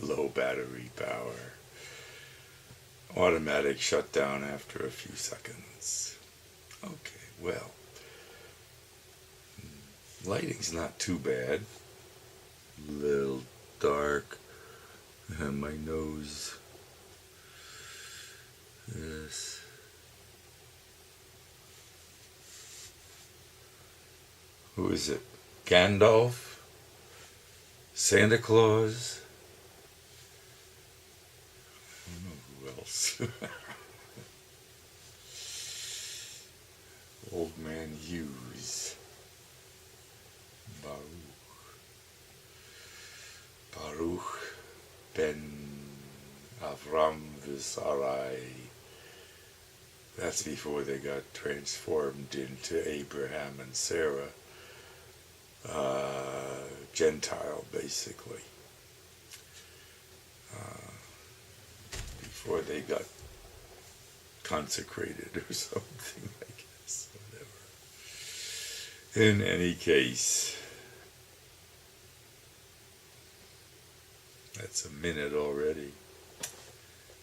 low battery power. Automatic shutdown after a few seconds. Okay, well, lighting's not too bad. Little dark, and my nose. Yes. Who is it? Gandalf? Santa Claus? I don't know who else. Old Man Hughes. Baruch ben Avram Visarai. That's before they got transformed into Abraham and Sarah. Gentile, basically. Before they got consecrated or something, I guess. Whatever. In any case, that's a minute already.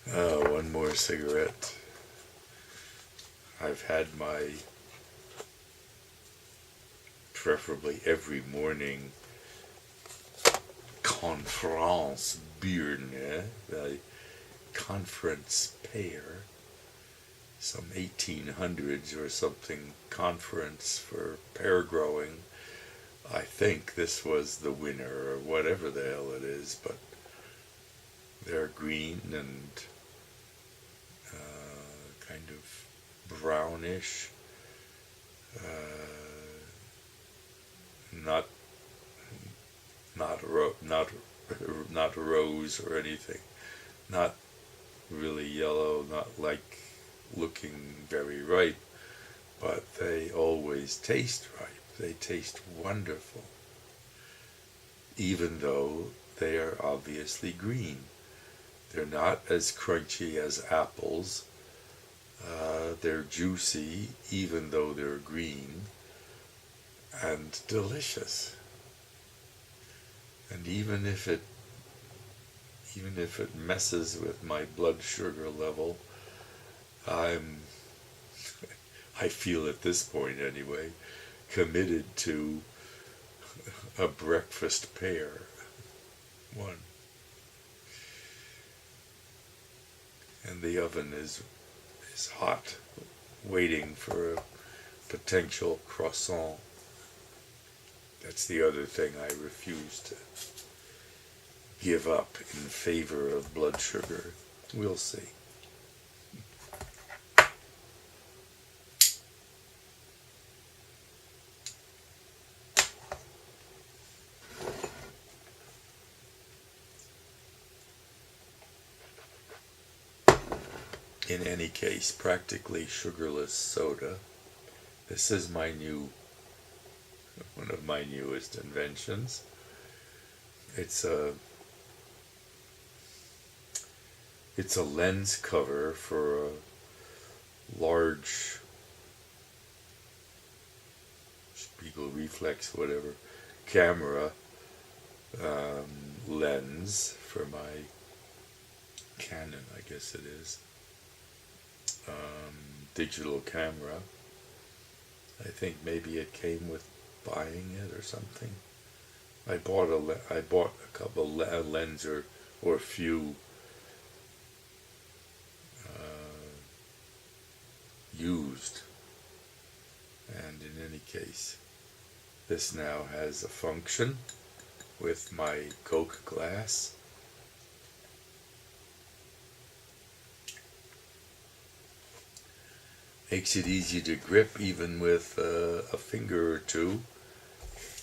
One more cigarette. I've had my, preferably every morning, conference birne, the conference pear, some 1800s or something conference for pear growing. I think this was the winner, or whatever the hell it is, but they're green and kind of brownish, not rose or anything, not really yellow, not like looking very ripe, but they always taste ripe. They taste wonderful, even though they are obviously green. They're not as crunchy as apples. They're juicy, even though they're green, and delicious. And even if it messes with my blood sugar level, I feel at this point anyway, committed to a breakfast pear. One. And the oven is hot, waiting for a potential croissant. That's the other thing I refuse to give up in favor of blood sugar. We'll see. In any case, practically sugarless soda. This is one of my newest inventions. It's a lens cover for a large Spiegel reflex, whatever, camera lens for my Canon, I guess it is. Digital camera. I think maybe it came with buying it or something. I bought a couple lens or a few used. And in any case, this now has a function with my Coke glass. Makes it easy to grip even with a finger or two,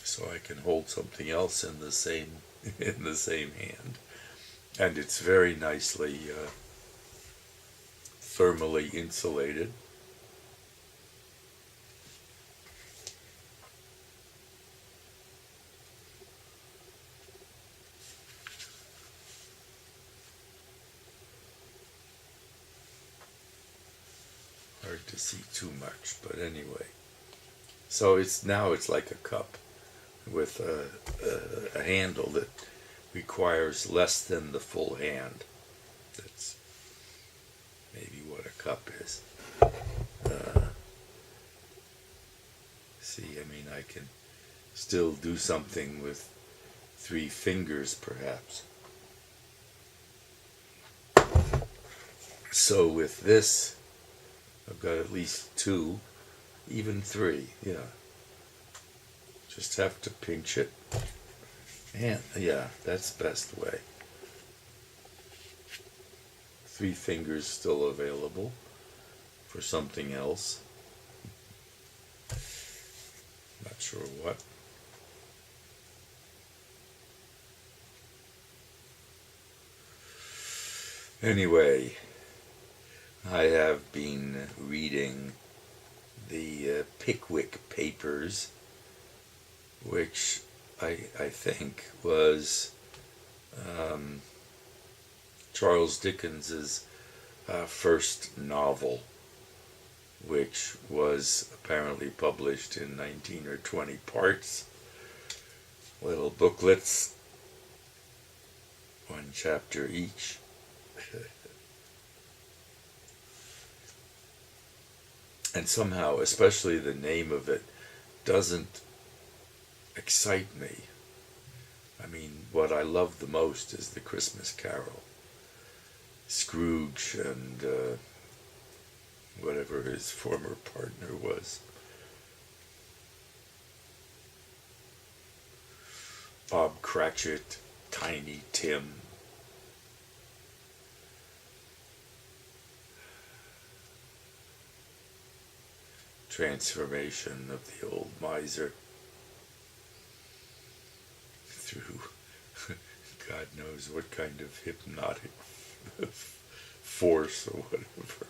so I can hold something else in the same hand. And it's very nicely thermally insulated. Hard to see too much, but anyway. So it's like a cup with a handle that requires less than the full hand. That's maybe what a cup is. See, I mean, I can still do something with 3 fingers, perhaps. So with this, I've got at least 2, even 3, yeah. Just have to pinch it. And, yeah, that's the best way. 3 fingers still available for something else. Not sure what. Anyway, I have been reading the Pickwick Papers, which I think was Charles Dickens's first novel, which was apparently published in 19 or 20 parts, little booklets, 1 chapter each. And somehow, especially the name of it, doesn't excite me. I mean, what I love the most is the Christmas Carol. Scrooge and whatever his former partner was. Bob Cratchit, Tiny Tim. Transformation of the old miser through God knows what kind of hypnotic force or whatever.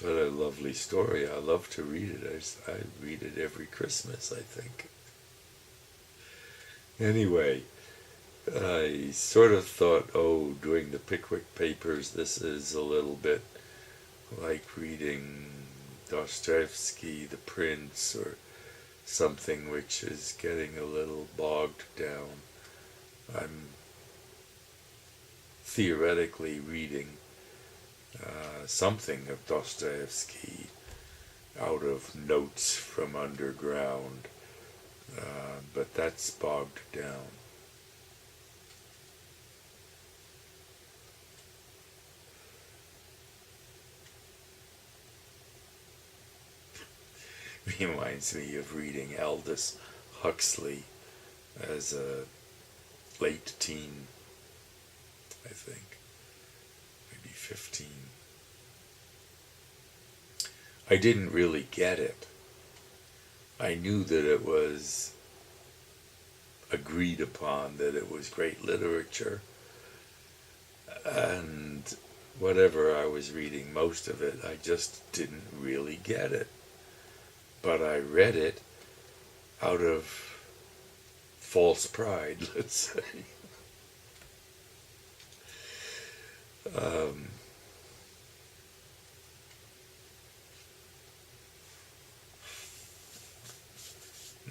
But a lovely story. I love to read it. I read it every Christmas, I think. Anyway, I sort of thought, oh, doing the Pickwick Papers, this is a little bit like reading Dostoevsky, The Prince, or something which is getting a little bogged down. I'm theoretically reading something of Dostoevsky out of Notes from Underground, but that's bogged down. Reminds me of reading Aldous Huxley as a late teen, I think, maybe 15. I didn't really get it. I knew that it was agreed upon that it was great literature, and whatever I was reading, most of it, I just didn't really get it. But I read it out of false pride, let's say.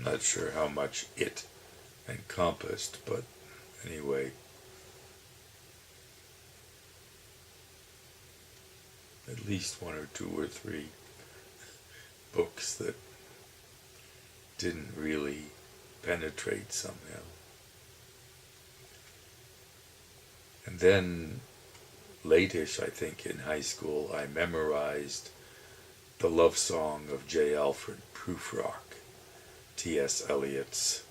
Not sure how much it encompassed, but anyway, at least 1 or 2 or 3 books that didn't really penetrate somehow. And then, late-ish, I think, in high school, I memorized the love song of J. Alfred Prufrock, T.S. Eliot's,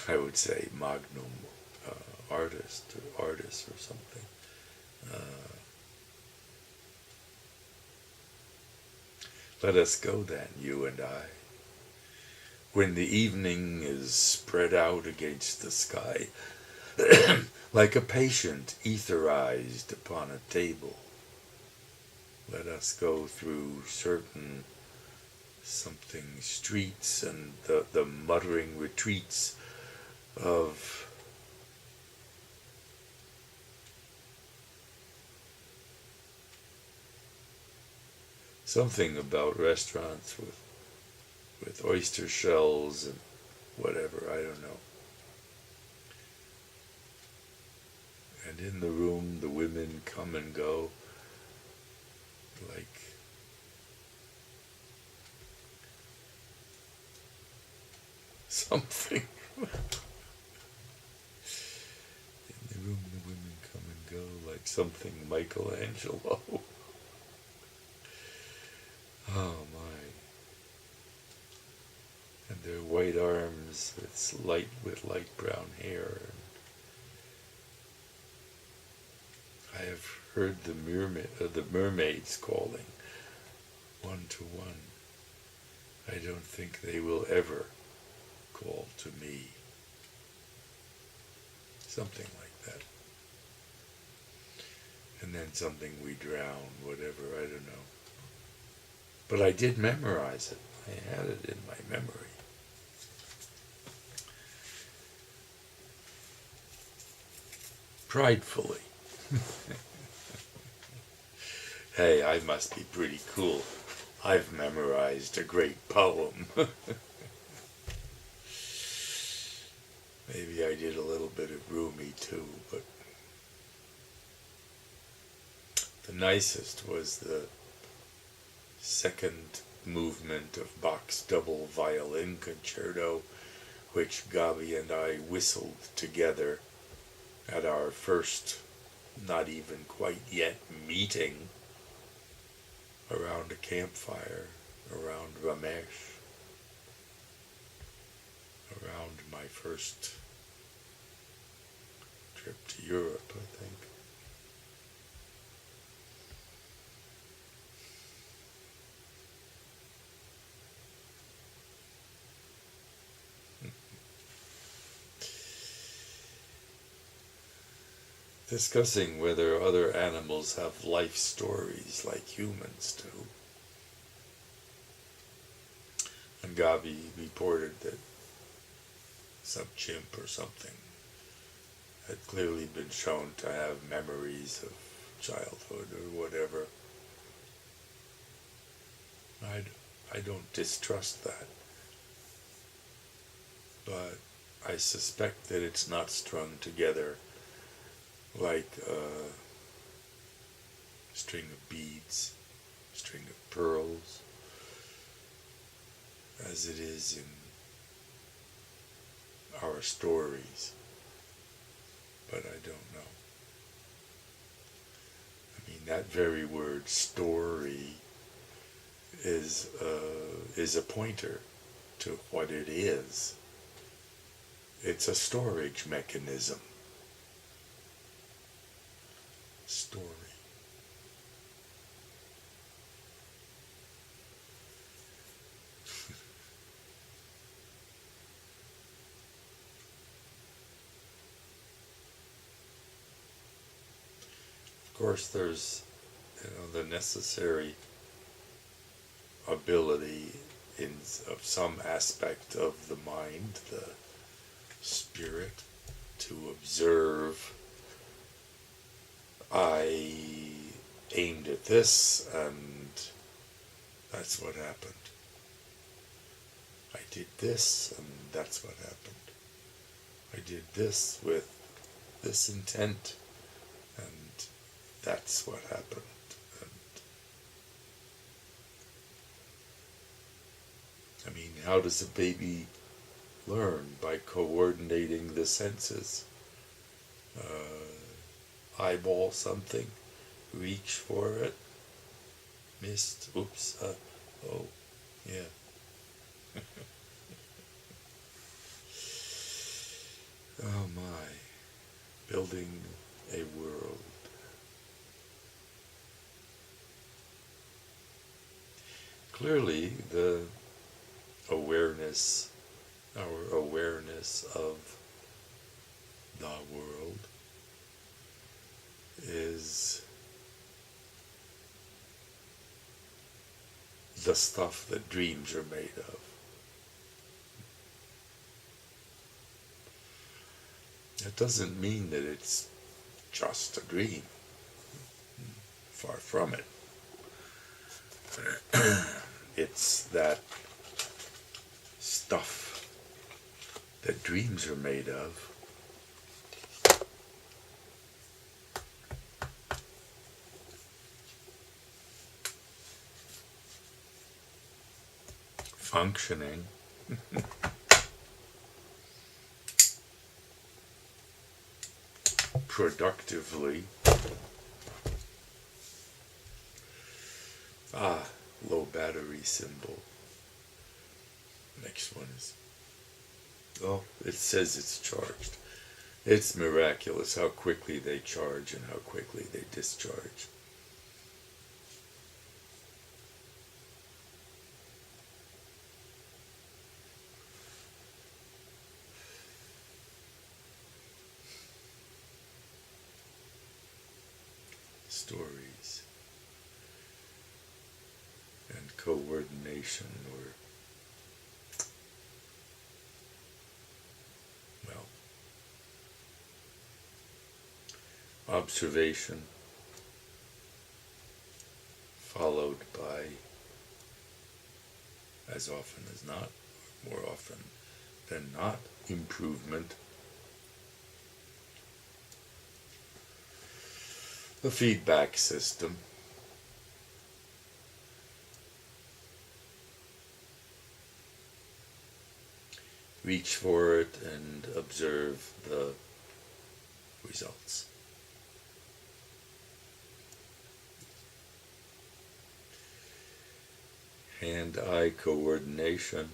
I would say, magnum artist or something. Let us go then, you and I, when the evening is spread out against the sky, like a patient etherized upon a table. Let us go through certain something streets and the muttering retreats of something about restaurants with oyster shells and whatever, I don't know. And in the room, the women come and go like something. In the room, the women come and go like something Michelangelo. Oh my. And their white arms, it's light with light brown hair. I have heard the mermaids calling one to one. I don't think they will ever call to me. Something like that. And then something we drown, whatever, I don't know. But I did memorize it. I had it in my memory. Pridefully. Hey, I must be pretty cool. I've memorized a great poem. Maybe I did a little bit of Rumi too, but the nicest was the second movement of Bach's double violin concerto, which Gabi and I whistled together at our first, not even quite yet, meeting around a campfire, around Ramesh, around my first trip to Europe, I think. Discussing whether other animals have life stories like humans do. And Gabi reported that some chimp or something had clearly been shown to have memories of childhood or whatever. I don't distrust that, but I suspect that it's not strung together like a string of beads, string of pearls, as it is in our stories. But I don't know. I mean, that very word, story, is a pointer to what it is. It's a storage mechanism. Story. Of course, there's the necessary ability of some aspect of the mind, the spirit, to observe. I aimed at this, and that's what happened. I did this, and that's what happened. I did this with this intent, and that's what happened. And I mean, how does a baby learn? By coordinating the senses. Eyeball something, reach for it, missed, oops, oh, yeah. Oh my, building a world. Clearly, our awareness of the world is the stuff that dreams are made of. That doesn't mean that it's just a dream. Far from it. It's that stuff that dreams are made of. Functioning. Productively. Low battery symbol. Next one is, oh, it says it's charged. It's miraculous how quickly they charge and how quickly they discharge. Stories and coordination were, well, observation followed by, as often as not, more often than not, improvement. The feedback system. Reach for it and observe the results. Hand-eye coordination.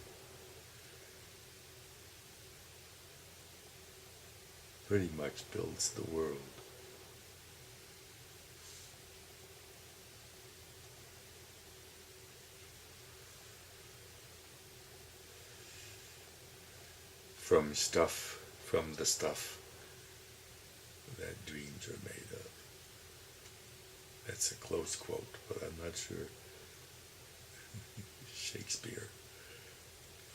Pretty much builds the world. From the stuff that dreams are made of. That's a close quote, but I'm not sure. Shakespeare,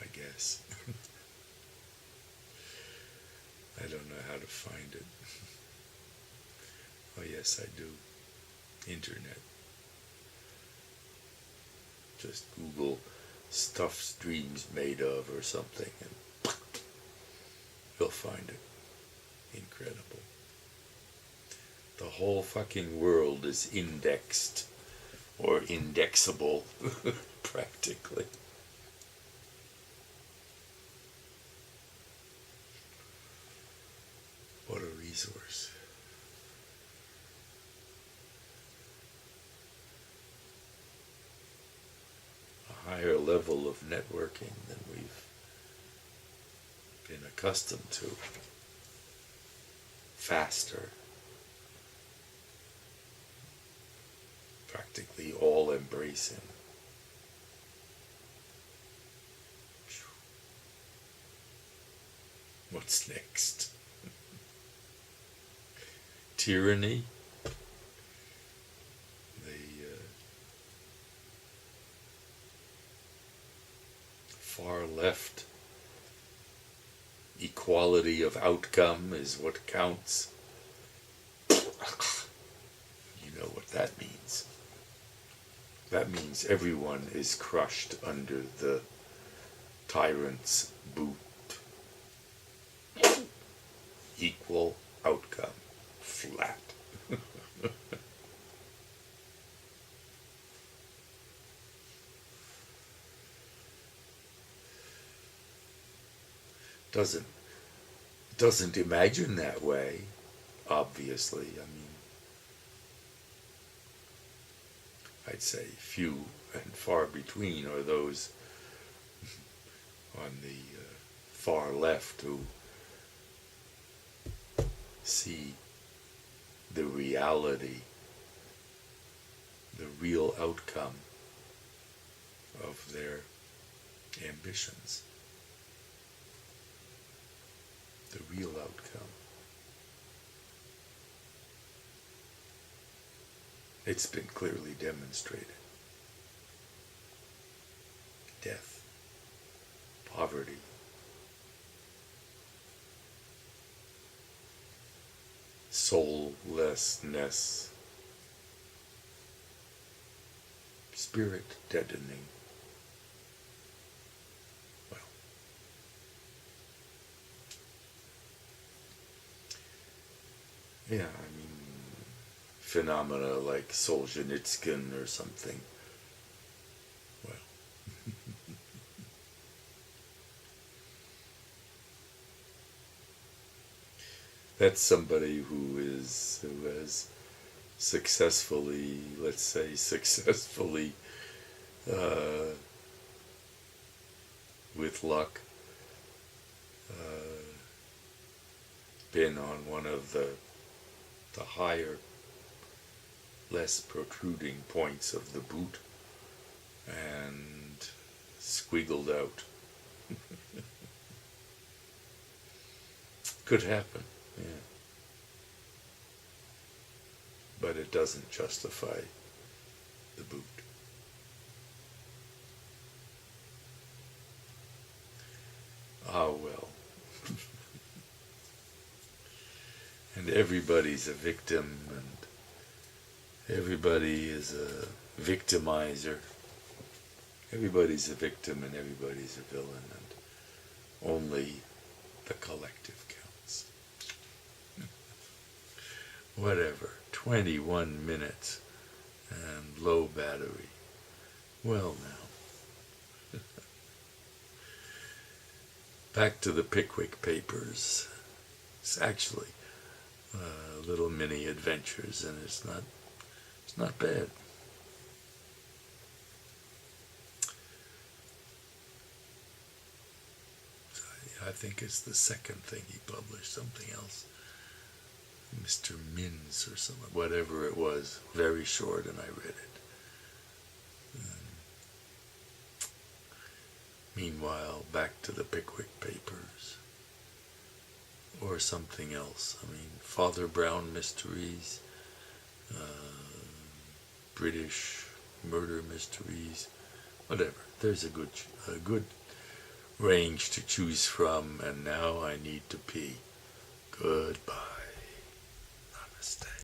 I guess. I don't know how to find it. Oh yes, I do. Internet. Just Google stuff's dreams made of or something and you'll find it. Incredible. The whole fucking world is indexed or indexable, practically. What a resource. A higher level of networking than we've been accustomed to. Faster. Practically all embracing. What's next? Tyranny? The far left. Equality of outcome is what counts. You know what that means. That means everyone is crushed under the tyrant's boot. Equal outcome. Flat. Doesn't imagine that way, obviously. I mean, I'd say few and far between are those on the far left who see the reality, the real outcome of their ambitions. The real outcome. It's been clearly demonstrated. Death, poverty, soullessness, spirit deadening. Well, Yeah, I mean, phenomena like Solzhenitsyn or something. Well, that's somebody who has successfully, let's say, successfully, uh, with luck, uh, been on one of the higher, less protruding points of the boot and squiggled out. Could happen, yeah. But it doesn't justify the boot. Ah, well. And everybody's a victim, and everybody is a victimizer. Everybody's a victim and everybody's a villain, and only the collective counts. Whatever, 21 minutes and low battery. Well, now, back to the Pickwick Papers. It's actually little mini adventures, and it's not bad. I think it's the second thing he published, something else. Mr. Minns or something, whatever it was, very short, and I read it. Meanwhile, back to the Pickwick Papers. Or something else. I mean, Father Brown mysteries, British murder mysteries, whatever. There's a good range to choose from, and now I need to pee. Goodbye. Namaste.